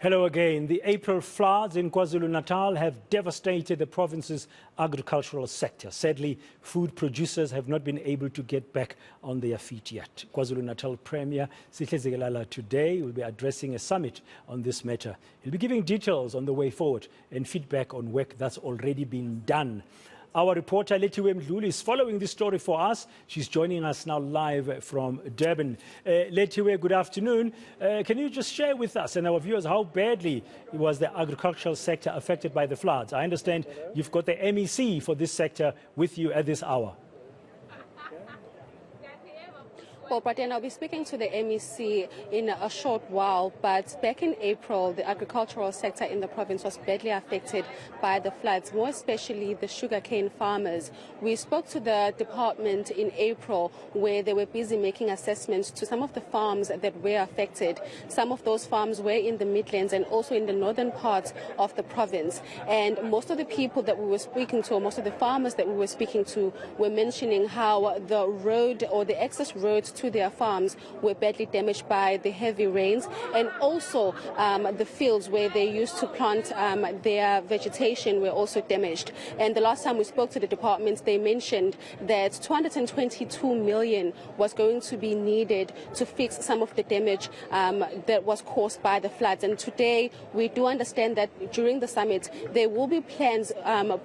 Hello again. The April floods in KwaZulu-Natal have devastated the province's agricultural sector. Sadly, food producers have not been able to get back on their feet yet. KwaZulu-Natal Premier Sihle Zikalala today will be addressing a summit on this matter. He'll be giving details on the way forward and feedback on work that's already been done. Our reporter Lethiwe Mdluli is following this story for us. She's joining us now live from Durban. Lethiwe, good afternoon. Can you just share with us and our viewers how badly was the agricultural sector affected by the floods? I understand you've got the MEC for this sector with you at this hour. Well, Bradian, I'll be speaking to the MEC in a short while, but back in April, the agricultural sector in the province was badly affected by the floods, more especially the sugarcane farmers. We spoke to the department in April where they were busy making assessments to some of the farms that were affected. Some of those farms were in the Midlands and also in the northern parts of the province. And most of the people that we were speaking to, or most of the farmers that we were speaking to, were mentioning how the road or the access roads to their farms were badly damaged by the heavy rains, and also the fields where they used to plant their vegetation were also damaged. And the last time we spoke to the department, they mentioned that 222 million was going to be needed to fix some of the damage that was caused by the floods. And today we do understand that during the summit there will be plans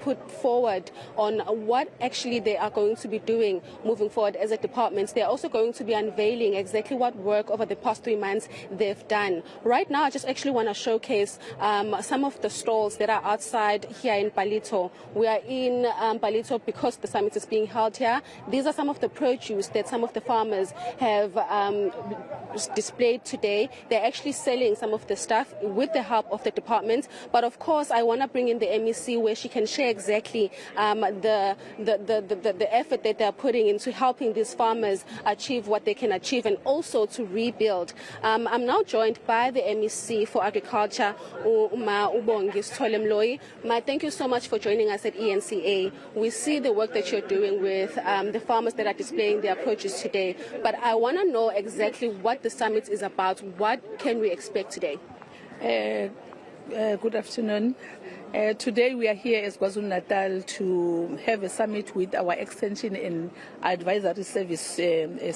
put forward on what actually they are going to be doing moving forward as a department. They're also going to be unveiling exactly what work over the past 3 months they've done. Right now, I just actually want to showcase some of the stalls that are outside here in Palito. We are in Palito because the summit is being held here. These are some of the produce that some of the farmers have displayed today. They're actually selling some of the stuff with the help of the department. But of course, I want to bring in the MEC where she can share exactly the effort that they're putting into helping these farmers achieve what they can achieve and also to rebuild. I'm now joined by the MEC for Agriculture, Ma Mdluli. Ma, thank you so much for joining us at eNCA. We see the work that you're doing with the farmers that are displaying their produce today, but I want to know exactly what the summit is about. What can we expect today? Good afternoon. Today we are here as KwaZulu-Natal to have a summit with our Extension and Advisory Service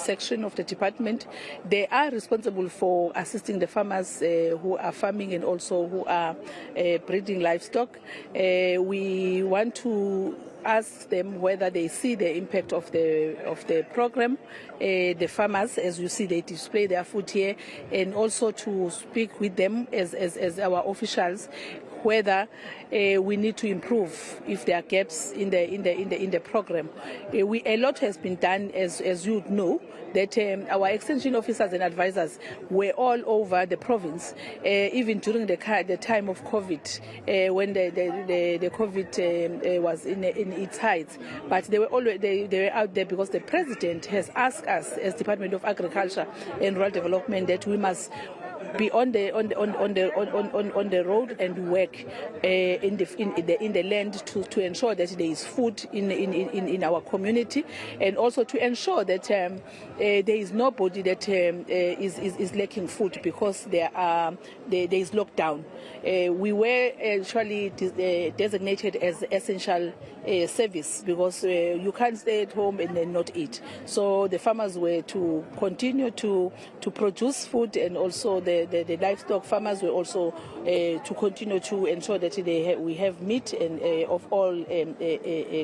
section of the department. They are responsible for assisting the farmers who are farming and also who are breeding livestock. We want to ask them whether they see the impact of the program. The farmers, as you see, they display their food here, and also to speak with them as our officials whether we need to improve if there are gaps in the program. A lot has been done, as you know, that our extension officers and advisors were all over the province, even during the time of COVID, when the COVID was in its height. But they were out there because the president has asked us as Department of Agriculture and Rural Development that we must be on the road and work in the land to ensure that there is food in our community, and also to ensure that there is nobody that is lacking food because there is lockdown. We were actually designated as essential service because you can't stay at home and then not eat. So the farmers were to continue to produce food, and also the livestock farmers were also to continue to ensure that we have meat and of all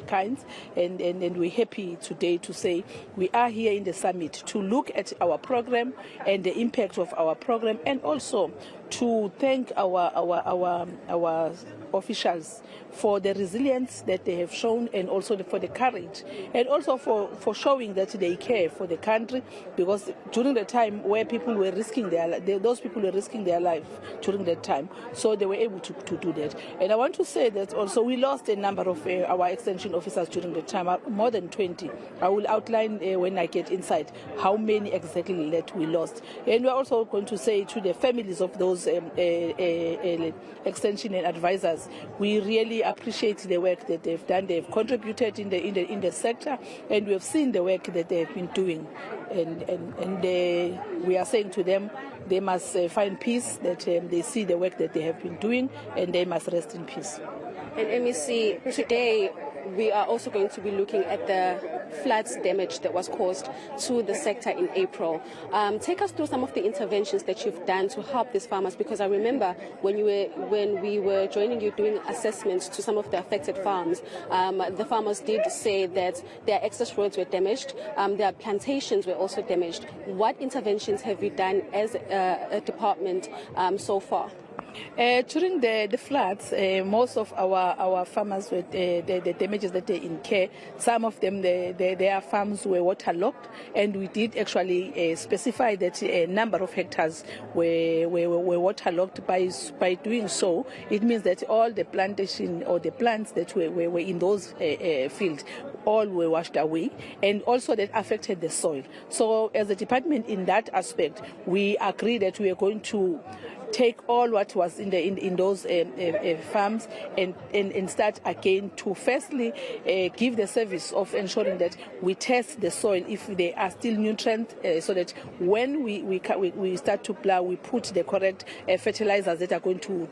kinds. And we're happy today to say we are here in the summit to look at our program and the impact of our program, and also to thank our officials for the resilience that they have shown, and also for the courage, and also for showing that they care for the country, because during the time where people were risking those people were risking their life during that time, so they were able to do that. And I want to say that also we lost a number of our extension officers during the time, more than 20. I will outline when I get inside how many exactly that we lost. And we're also going to say to the families of those those extension and advisors. We really appreciate the work that they've done. They've contributed in the sector, and we have seen the work that they've been doing. And we are saying to them, they must find peace, that they see the work that they have been doing, and they must rest in peace. And MEC, today we are also going to be looking at the floods damage that was caused to the sector in April. Take us through some of the interventions that you've done to help these farmers, because I remember when we were joining you doing assessments to some of the affected farms, the farmers did say that their access roads were damaged, their plantations were also damaged. What interventions have you done as a department so far? During the floods, most of our farmers were the damages that they incur. Some of them, their farms were waterlogged, and we did actually specify that a number of hectares were waterlogged. By doing so, it means that all the plantation or the plants that were in those fields all were washed away, and also that affected the soil. So as a department in that aspect, we agreed that we are going to take all what was in those farms and start again to firstly give the service of ensuring that we test the soil if there are still nutrients, so that when we start to plow, we put the correct fertilizers that are going to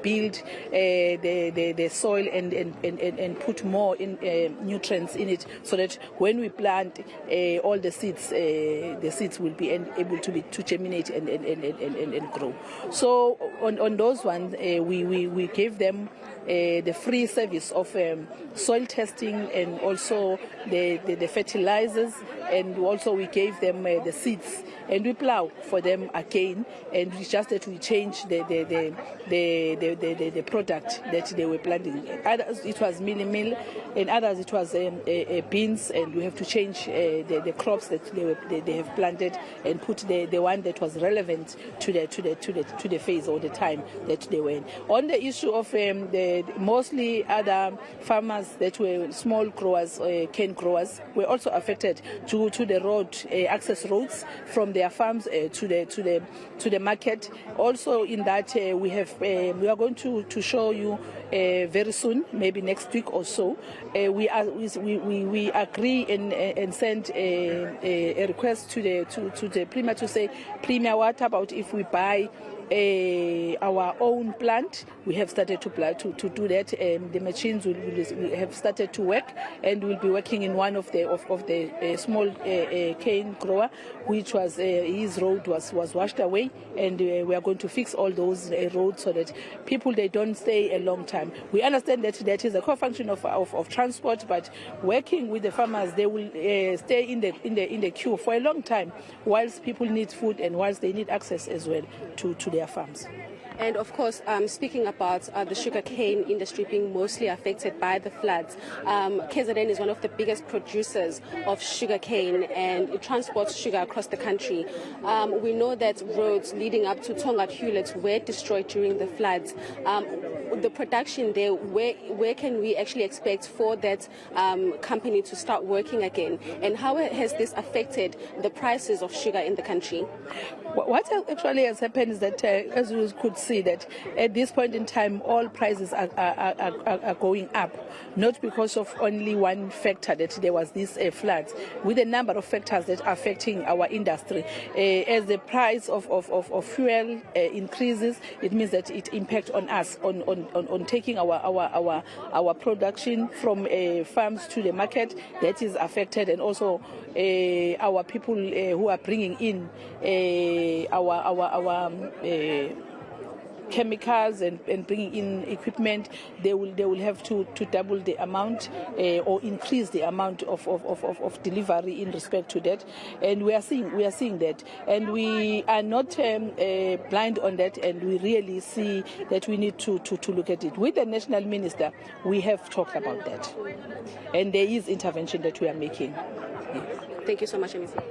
build the soil and put more nutrients in it, so that when we plant all the seeds will be able to germinate and grow. So on those ones, we gave them the free service of soil testing, and also the fertilizers, and also we gave them the seeds, and we plow for them again, and it's just that we change the product that they were planting. Others it was meal, and others it was beans, and we have to change the crops that they have planted and put the one that was relevant to the phase or the time that they were in. On the issue of the mostly other farmers that were small growers, cane growers, were also affected due to the road access roads from their farms to the market. Also in that we are going to show you very soon, maybe next week or so. We agree and send a request to the Premier to say, Premier, what about if we buy our own plant? We have started to do that. The machines will have started to work, and we'll be working in one of the small cane grower, which was his road was washed away, and we are going to fix all those roads so that people, they don't stay a long time. We understand that that is a core function of transport, but working with the farmers, they will stay in the queue for a long time, whilst people need food and whilst they need access as well to their farms. And of course, speaking about the sugarcane industry being mostly affected by the floods, KZN is one of the biggest producers of sugarcane, and it transports sugar across the country. We know that roads leading up to Tonga Hewlett were destroyed during the floods. The production there, where can we actually expect for that company to start working again? And how has this affected the prices of sugar in the country? What actually has happened is that, as you could see, that at this point in time, all prices are going up, not because of only one factor, that there was this floods, with a number of factors that are affecting our industry. As the price of fuel increases, it means that it impacts on us, on taking our production from farms to the market. That is affected, and also our people who are bringing in our chemicals and bringing in equipment, they will have to double the amount or increase the amount of delivery in respect to that. And we are seeing that, and we are not blind on that, and we really see that we need to look at it. With the national minister, we have talked about that, and there is intervention that we are making. Thank you so much, MEC.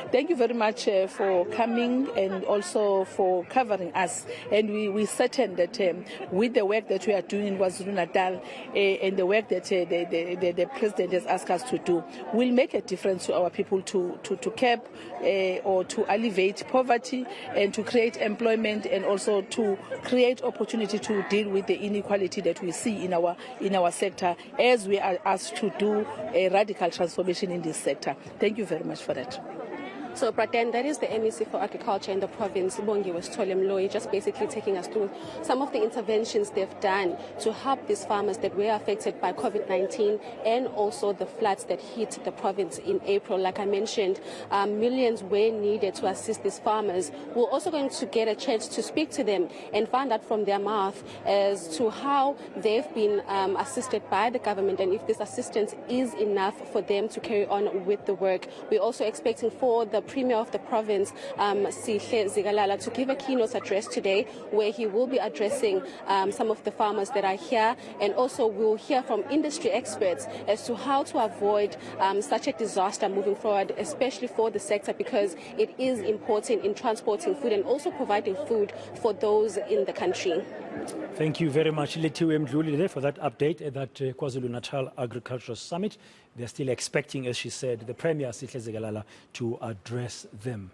Thank you very much for coming and also for covering us. And we're certain that with the work that we are doing in KwaZulu-Natal and the work that the President has asked us to do will make a difference to our people to curb or to alleviate poverty and to create employment and also to create opportunity to deal with the inequality that we see in our sector as we are asked to do a radical transformation in this sector. Thank you very much for that. So, Praten, that is the MEC for Agriculture in the province, Lethiwe Mdluli, just basically taking us through some of the interventions they've done to help these farmers that were affected by COVID-19 and also the floods that hit the province in April. Like I mentioned, millions were needed to assist these farmers. We're also going to get a chance to speak to them and find out from their mouth as to how they've been assisted by the government and if this assistance is enough for them to carry on with the work. We're also expecting for the Premier of the province, Sihle Zikalala, to give a keynote address today where he will be addressing some of the farmers that are here, and also we'll hear from industry experts as to how to avoid such a disaster moving forward, especially for the sector, because it is important in transporting food and also providing food for those in the country. Thank you very much, Lethiwe Mdluli, there for that update at that KwaZulu-Natal Agricultural Summit. They're still expecting, as she said, the Premier, Sihle Zikalala, to address them.